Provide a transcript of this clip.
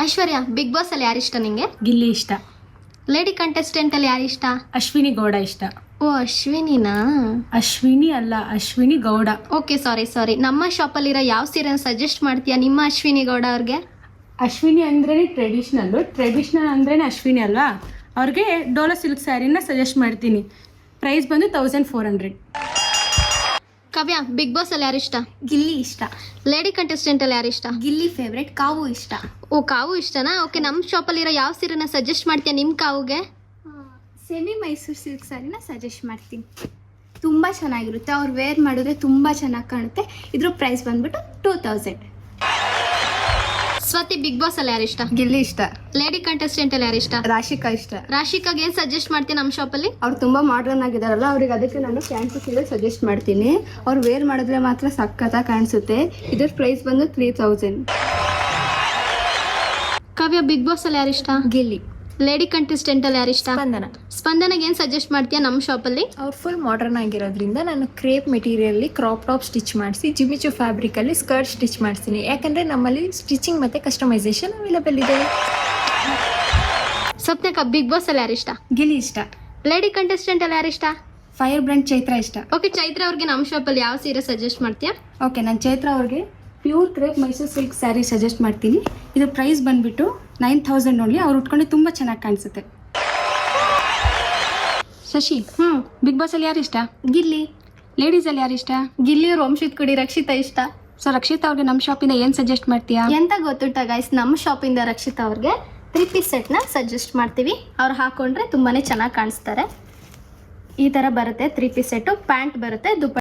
ಐಶ್ವರ್ಯ, big boss ಅಲ್ಲಿ ಯಾರಿಷ್ಟ ನಿಂಗೆ? ಗಿಲ್ಲಿ ಇಷ್ಟ. ಲೇಡಿ ಕಂಟೆಸ್ಟೆಂಟ್ ಅಲ್ಲಿ ಯಾರಿಷ್ಟ? ಅಶ್ವಿನಿ ಗೌಡ ಇಷ್ಟ. ಓ, ಅಶ್ವಿನಿನಾ? ಅಶ್ವಿನಿ ಅಲ್ಲ, ಅಶ್ವಿನಿ ಗೌಡ. ಓಕೆ, ಸಾರಿ. ನಮ್ಮ ಶಾಪಲ್ಲಿರೋ ಯಾವ ಸೀರೆನ ಸಜೆಸ್ಟ್ ಮಾಡ್ತೀಯಾ ನಿಮ್ಮ ಅಶ್ವಿನಿ ಗೌಡ ಅವ್ರಿಗೆ? ಅಶ್ವಿನಿ ಅಂದ್ರೆ ಟ್ರೆಡಿಷ್ನಲ್ ಅಂದ್ರೆ ಅಶ್ವಿನಿ ಅಲ್ವಾ, ಅವ್ರಿಗೆ ಡೋಲೋ ಸಿಲ್ಕ್ ಸ್ಯಾರಿನ ಸಜೆಸ್ಟ್ ಮಾಡ್ತೀನಿ. ಪ್ರೈಸ್ ಬಂದು 1400. ಕಾವ್ಯ, ಬಿಗ್ ಬಾಸ್ ಅಲ್ಲಿ ಯಾರಿಷ್ಟ? ಗಿಲ್ಲಿ ಇಷ್ಟ. ಲೇಡಿ ಕಂಟೆಸ್ಟೆಂಟ್ ಅಲ್ಲಿ ಯಾರಿಷ್ಟ? ಗಿಲ್ಲಿ ಫೇವ್ರೆಟ್. ಕಾವು ಇಷ್ಟ. ಓ, ಕಾವು ಇಷ್ಟನಾ? ಓಕೆ, ನಮ್ಮ ಶಾಪಲ್ಲಿರೋ ಯಾವ ಸೀರೆನ ಸಜೆಸ್ಟ್ ಮಾಡ್ತೀಯಾ ನಿಮ್ಮ ಕಾವುಗೆ? ಸೆಮಿ ಮೈಸೂರು ಸಿಲ್ಕ್ ಸ್ಯಾರಿನ ಸಜೆಸ್ಟ್ ಮಾಡ್ತೀನಿ. ತುಂಬ ಚೆನ್ನಾಗಿರುತ್ತೆ, ಅವ್ರು ವೇರ್ ಮಾಡಿದ್ರೆ ತುಂಬ ಚೆನ್ನಾಗಿ ಕಾಣುತ್ತೆ. ಇದ್ರ ಪ್ರೈಸ್ ಬಂದ್ಬಿಟ್ಟು 2000. ಸ್ವಾತಿ, ಬಿಗ್ ಬಾಸ್ ಅಲ್ಲಿ ಯಾರಿಷ್ಟ? ಗಿಲ್ಲಿ ಇಷ್ಟ. ಲೇಡಿ ಕಂಟೆಸ್ಟೆಂಟ್ ಅಲ್ಲಿ ಯಾರಿಷ್ಟ? ರಾಶಿಕಾ ಇಷ್ಟ. ರಾಶಿಕಾಗೆ ಏನ್ ಸಜೆಸ್ಟ್ ಮಾಡ್ತೀಯ ನಮ್ಮ ಶಾಪಲ್ಲಿ? ಅವ್ರು ತುಂಬ ಮಾಡ್ರನ್ ಆಗಿದಾರಲ್ಲ, ಅವ್ರಿಗೆ ಅದಕ್ಕೆ ನಾನು ಕ್ಯಾನ್ಸಸ್ ಇದೆ ಸಜೆಸ್ಟ್ ಮಾಡ್ತೀನಿ. ಅವ್ರು ವೇರ್ ಮಾಡಿದ್ರೆ ಮಾತ್ರ ಸಖತ್ತಾಗಿ ಕಾಣಿಸುತ್ತೆ. ಇದ್ರ ಪ್ರೈಸ್ ಬಂದು 3000. ಕಾವ್ಯ, ಬಿಗ್ ಬಾಸ್ ಅಲ್ಲಿ ಯಾರಿಷ್ಟ? ಗಿಲ್ಲಿ. ಲೇಡಿ ಕಂಟೆಸ್ಟೆಂಟ್ ಅಲ್ಲಿ ಯಾರಿಷ್ಟ? ಸ್ಪಂದನಗೆ ಏನ್ ಸಜೆಸ್ಟ್ ಮಾಡ್ತೀಯಾ ನಮ್ಮ ಶಾಪಲ್ಲಿ? ಅವ್ರು ಫುಲ್ ಮಾಡರ್ನ್ ಆಗಿರೋದ್ರಿಂದ ನಾನು ಕ್ರೇಪ್ ಮೆಟೀರಿಯಲ್ಲಿ ಕ್ರಾಪ್ ಟಾಪ್ ಸ್ಟಿಚ್ ಮಾಡಿಸಿ ಜಿಮಿಚು ಫ್ಯಾಬ್ರಿಕಲ್ಲಿ ಸ್ಕರ್ಟ್ ಸ್ಟಿಚ್ ಮಾಡಿಸ್ತೀನಿ. ಯಾಕಂದರೆ ನಮ್ಮಲ್ಲಿ ಸ್ಟಿಚಿಂಗ್ ಮತ್ತು ಕಸ್ಟಮೈಸೇಷನ್ ಅವೈಲೇಬಲ್ ಇದೆ. ಸ್ವಪ್ನಕ್ಕ, ಬಿಗ್ ಬಾಸ್ ಅಲ್ಲಿ ಯಾರಿಷ್ಟ? ಗಿಲ್ಲಿ ಇಷ್ಟ. ಲೇಡಿ ಕಂಟೆಸ್ಟೆಂಟ್ ಅಲ್ಲಿ ಯಾರಿಷ್ಟ? ಫೈರ್ ಬ್ರ್ಯಾಂಡ್ ಚೈತ್ರ ಇಷ್ಟ. ಓಕೆ, ಚೈತ್ರ ಅವ್ರಿಗೆ ನಮ್ಮ ಶಾಪಲ್ಲಿ ಯಾವ ಸೀರೆ ಸಜೆಸ್ಟ್ ಮಾಡ್ತೀಯಾ? ಓಕೆ, ನಾನು ಚೈತ್ರ ಅವ್ರಿಗೆ pure crepe Mysuru silk sari suggest ಮಾಡ್ತೀನಿ. ಇದ್ರ ಪ್ರೈಸ್ ಬಂದುಬಿಟ್ಟು 9000 ಓನ್ಲಿ. ಅವ್ರು ಉಟ್ಕೊಂಡೆ ತುಂಬ ಚೆನ್ನಾಗಿ ಕಾಣಿಸುತ್ತೆ. ಶಶಿ, ಬಿಗ್ ಬಾಸಲ್ಲಿ ಯಾರು ಇಷ್ಟ? ಗಿಲ್ಲಿ. ಲೇಡೀಸಲ್ಲಿ ಯಾರು ಇಷ್ಟ? ಗಿಲ್ಲಿ ಅವ್ರ ವಂಶದ ಕುಡಿ ರಕ್ಷಿತಾ ಇಷ್ಟ. ಸೊ ರಕ್ಷಿತಾ ಅವ್ರಿಗೆ ನಮ್ಮ ಶಾಪಿಂದ ಏನು ಸಜೆಸ್ಟ್ ಮಾಡ್ತೀಯಾ? ಎಂತ ಗೊತ್ತುಂಟ ಗೈಸ್, ನಮ್ಮ ಶಾಪಿಂದ ರಕ್ಷಿತಾ ಅವ್ರಿಗೆ 3 ಪೀಸ್ ಸೆಟ್ನ ಸಜೆಸ್ಟ್ ಮಾಡ್ತೀವಿ. ಅವ್ರು ಹಾಕೊಂಡ್ರೆ ತುಂಬಾನೇ ಚೆನ್ನಾಗಿ ಕಾಣಿಸ್ತಾರೆ. ಈ ಥರ ಬರುತ್ತೆ 3 ಪೀಸ್ ಸೆಟ್ಟು. ಪ್ಯಾಂಟ್ ಬರುತ್ತೆ, ದುಪ್ಪಟ್ಟ